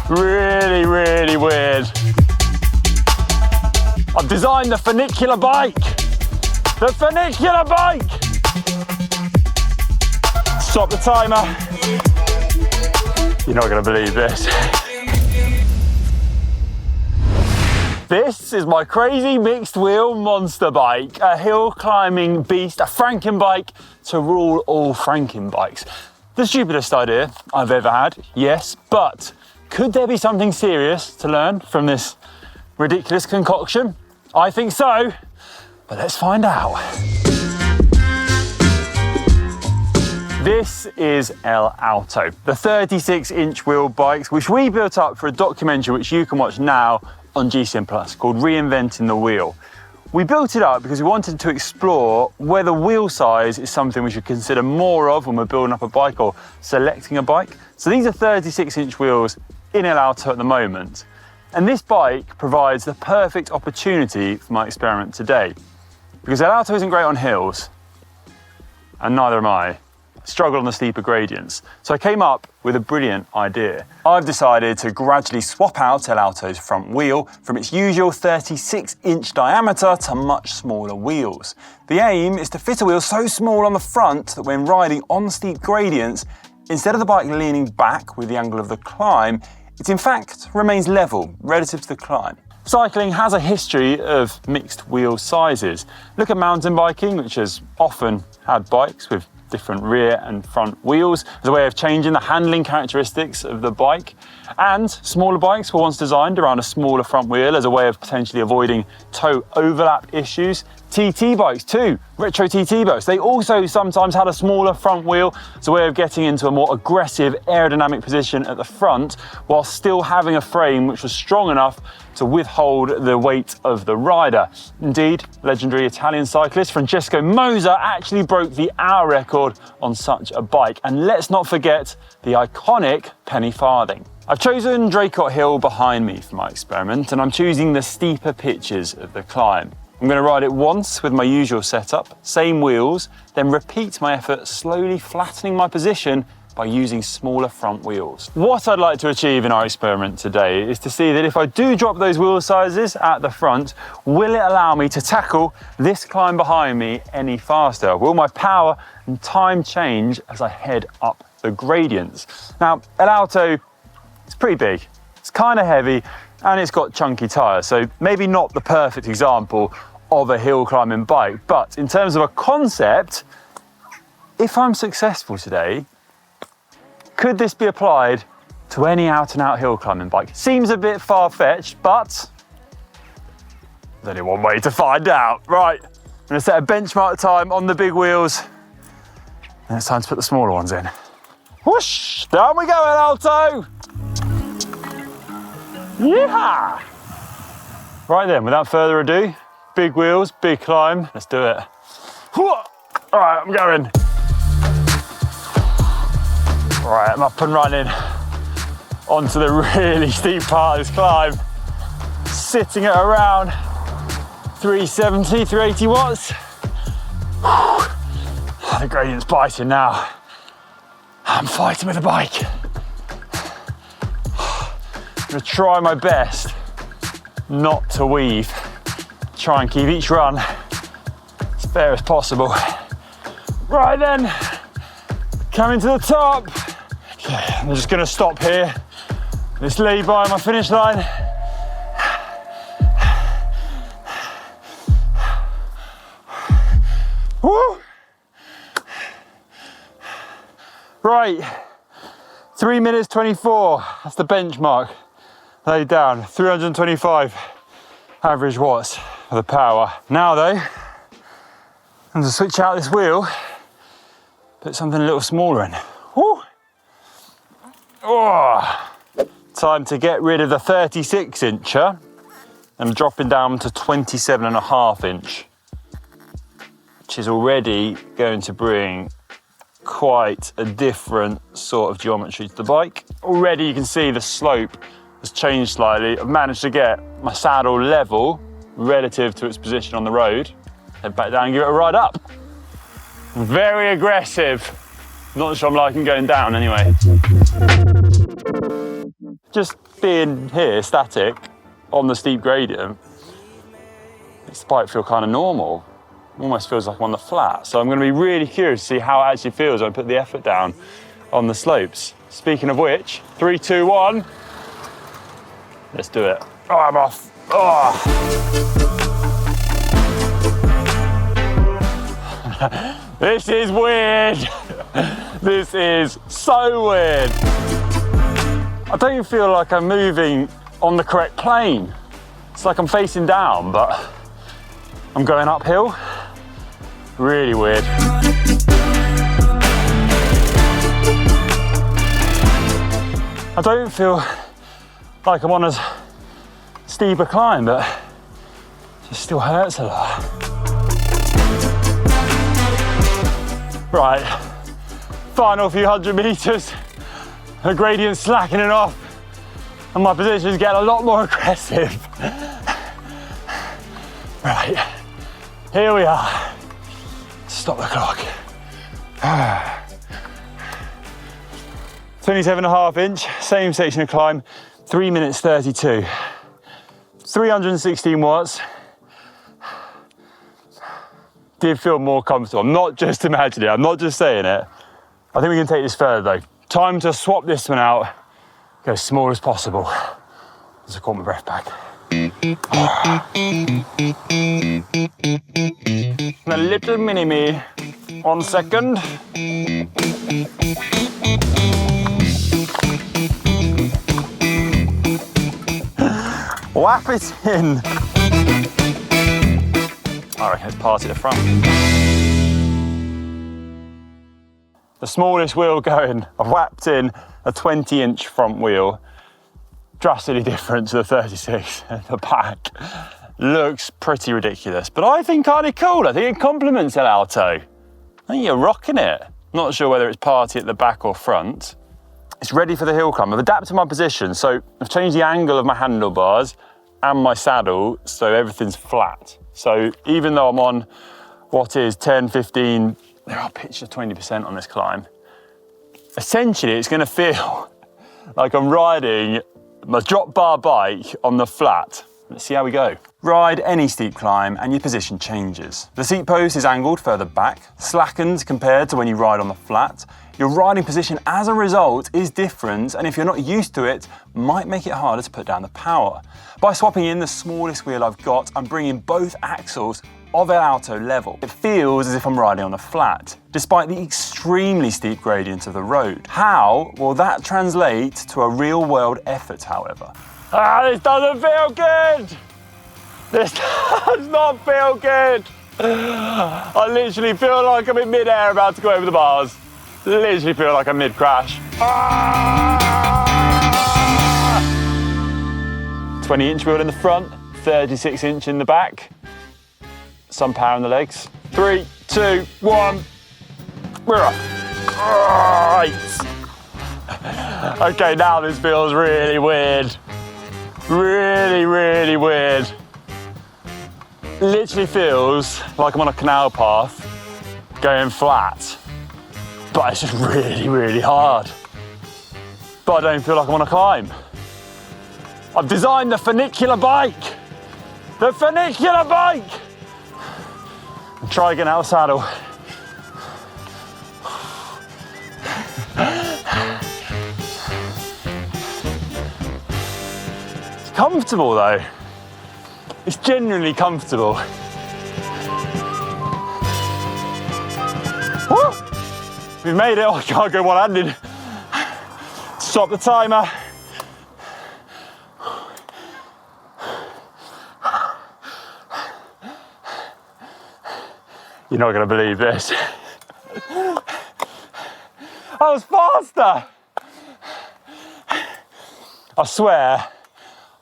Really, really weird. I've designed the funicular bike. The funicular bike! Stop the timer. You're not gonna believe this. This is my crazy mixed wheel monster bike, a hill climbing beast, a Frankenbike to rule all Frankenbikes. The stupidest idea I've ever had, yes, but could there be something serious to learn from this ridiculous concoction? I think so, but let's find out. This is Alto, the 36-inch wheel bikes, which we built up for a documentary which you can watch now on GCN Plus called Reinventing the Wheel. We built it up because we wanted to explore whether wheel size is something we should consider more of when we're building up a bike or selecting a bike. So these are 36-inch wheels in Alto at the moment. And this bike provides the perfect opportunity for my experiment today. Because Alto isn't great on hills, and neither am I. Struggle on the steeper gradients. So I came up with a brilliant idea. I've decided to gradually swap out Alto's front wheel from its usual 36-inch diameter to much smaller wheels. The aim is to fit a wheel so small on the front that when riding on steep gradients, instead of the bike leaning back with the angle of the climb, it in fact remains level relative to the climb. Cycling has a history of mixed wheel sizes. Look at mountain biking, which has often had bikes with different rear and front wheels as a way of changing the handling characteristics of the bike. And smaller bikes were once designed around a smaller front wheel as a way of potentially avoiding toe overlap issues. TT bikes too, retro TT bikes, they also sometimes had a smaller front wheel as a way of getting into a more aggressive aerodynamic position at the front while still having a frame which was strong enough to withhold the weight of the rider. Indeed, legendary Italian cyclist Francesco Moser actually broke the hour record on such a bike. And let's not forget the iconic penny farthing. I've chosen Draycott Hill behind me for my experiment, and I'm choosing the steeper pitches of the climb. I'm going to ride it once with my usual setup, same wheels, then repeat my effort slowly flattening my position by using smaller front wheels. What I'd like to achieve in our experiment today is to see that if I do drop those wheel sizes at the front, will it allow me to tackle this climb behind me any faster? Will my power and time change as I head up the gradients? Now, Alto, it's pretty big, it's kind of heavy, and it's got chunky tyres, so maybe not the perfect example of a hill climbing bike, but in terms of a concept, if I'm successful today, could this be applied to any out-and-out hill climbing bike? Seems a bit far-fetched, but there's only one way to find out. Right, I'm gonna set a benchmark time on the big wheels, and it's time to put the smaller ones in. Whoosh, down we go, Alto! Yeah! Right then, without further ado, big wheels, big climb, let's do it. All right, I'm going. All right, I'm up and running onto the really steep part of this climb, sitting at around 370, 380 watts. Whew. The gradient's biting now. I'm fighting with the bike. I'm gonna try my best not to weave. Try and keep each run as fair as possible. Right then, coming to the top. Okay, I'm just gonna stop here. This lay by my finish line. Woo! Right, 3 minutes 24, that's the benchmark. Laid down, 325 average watts for the power. Now though, I'm gonna switch out this wheel, put something a little smaller in. Woo! Oh, time to get rid of the 36-incher and dropping down to 27.5-inch, which is already going to bring quite a different sort of geometry to the bike. Already you can see the slope has changed slightly. I've managed to get my saddle level relative to its position on the road. Head back down and give it a ride up. Very aggressive. Not sure I'm liking going down anyway. Just being here, static, on the steep gradient, this bike feel kind of normal. Almost feels like I'm on the flat. So I'm going to be really curious to see how it actually feels when I put the effort down on the slopes. Speaking of which, 3, 2, 1. Let's do it. Oh, I'm off. Oh. This is weird. This is so weird. I don't feel like I'm moving on the correct plane. It's like I'm facing down, but I'm going uphill. Really weird. I don't feel like I'm on a steeper climb, but it still hurts a lot. Right, final few 100 meters, the gradient's slackening off and my position's getting a lot more aggressive. Right, here we are. Stop the clock. 27.5 inch, same section of climb, 3 minutes 32. 316 watts. Did feel more comfortable. I'm not just imagining it, I'm not just saying it. I think we can take this further though. Time to swap this one out, go as small as possible. As I caught my breath back. A little mini-me. 1 second. Whap it in. I reckon it's party at the front. The smallest wheel going, I've whapped in a 20-inch front wheel. Drastically different to the 36 at the back. Looks pretty ridiculous, but I think kind of cool. I think it complements El Alto. I think you're rocking it. Not sure whether it's party at the back or front. It's ready for the hill climb. I've adapted my position, so I've changed the angle of my handlebars and my saddle so everything's flat. So even though I'm on what is 10, 15, there are pitched to 20% on this climb, essentially it's gonna feel like I'm riding my drop bar bike on the flat. Let's see how we go. Ride any steep climb and your position changes. The seat post is angled further back, slackened compared to when you ride on the flat. Your riding position as a result is different, and if you're not used to it, might make it harder to put down the power. By swapping in the smallest wheel I've got, I'm bringing both axles of El Alto level. It feels as if I'm riding on a flat, despite the extremely steep gradient of the road. How will that translate to a real world effort, however? This doesn't feel good! This does not feel good! I literally feel like I'm in mid-air about to go over the bars. Literally feel like I'm mid-crash. 20-inch wheel in the front, 36-inch in the back. Some power in the legs. 3, 2, 1. We're up. Right. Okay, now this feels really weird. Really, really weird. Literally feels like I'm on a canal path going flat. But it's just really, really hard. But I don't feel like I'm on a climb. I've designed the funicular bike. The funicular bike! And try getting out of the saddle. It's comfortable though. It's genuinely comfortable. Woo! We've made it. Oh, I can't go one-handed. Stop the timer. You're not going to believe this. I was faster. I swear,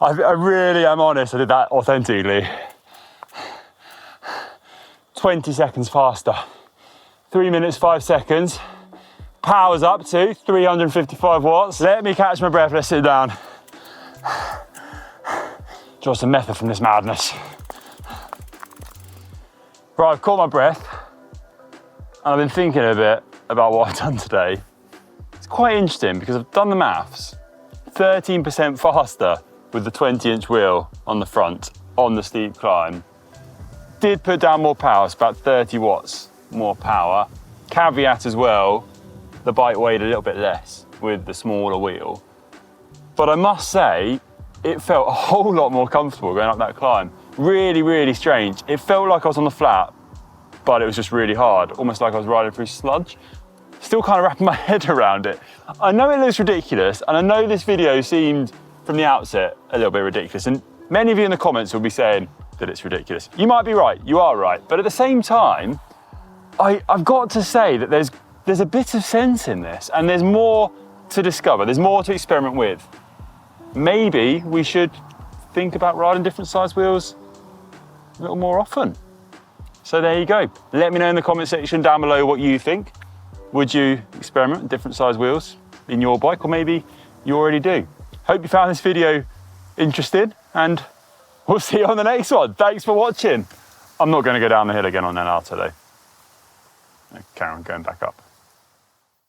I really am honest, I did that authentically. 20 seconds faster. 3 minutes, 5 seconds. Power's up to 355 watts. Let me catch my breath, let's sit down. Draw some method from this madness. Right, I've caught my breath. And I've been thinking a bit about what I've done today. It's quite interesting because I've done the maths. 13% faster with the 20-inch wheel on the front on the steep climb. Did put down more power, it's about 30 watts more power. Caveat as well, the bike weighed a little bit less with the smaller wheel. But I must say, it felt a whole lot more comfortable going up that climb. Really, really strange. It felt like I was on the flat, but it was just really hard, almost like I was riding through sludge. Still kind of wrapping my head around it. I know it looks ridiculous, and I know this video seemed from the outset a little bit ridiculous, and many of you in the comments will be saying that it's ridiculous. You might be right, you are right, but at the same time, I've got to say that there's a bit of sense in this, and there's more to discover, there's more to experiment with. Maybe we should think about riding different size wheels a little more often. So there you go. Let me know in the comment section down below what you think. Would you experiment with different size wheels in your bike, or maybe you already do? Hope you found this video interesting, and we'll see you on the next one. Thanks for watching. I'm not going to go down the hill again on an Alto though. Carry on going back up.